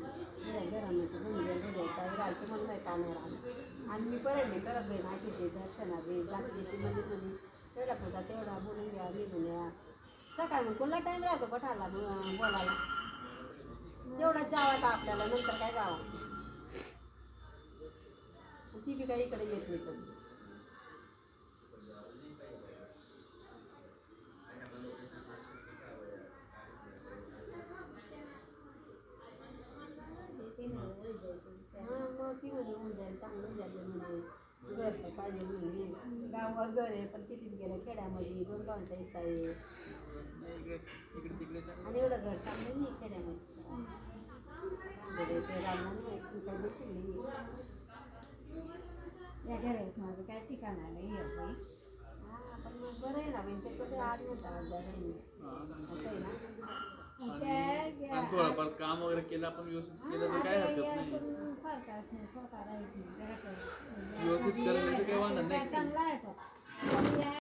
घरामध्ये राहायचं म्हणून नाही पाण्यावर आणि मी परत करत बहीण आहे तिथे दर्शना बी जाते ती म्हणजे तुम्ही तेवढा पुरता तेवढा बोलून घ्या निघून या सकाळी कोणला टाईम राहतो पठाला बोलायला तेवढंच जावं आपल्याला नंतर काय जावं ती बी काही इकडे येत नाही कधी मग ती म्हणजे होऊन जाईल चांगलं झालं म्हणजे घर तर पाहिजे म्हणजे गावावर घर आहे पण कितीच गेलं खेड्यामध्ये दोन गावांचा हिस्सा आहे आणि एवढं घर चांगलं नाही खेड्यामध्ये ते राहणार नाही या घरात माझं काय ठिकाण नाही आहे पण मग बरं आहे ना म्हणजे कसं आज म्हणतात बरं आहे ना आणि थोडंफार काम वगैरे केलं आपण व्यवस्थित केलं तर काय हरकत नाही व्यवस्थित केलं तर काही वाहणार नाही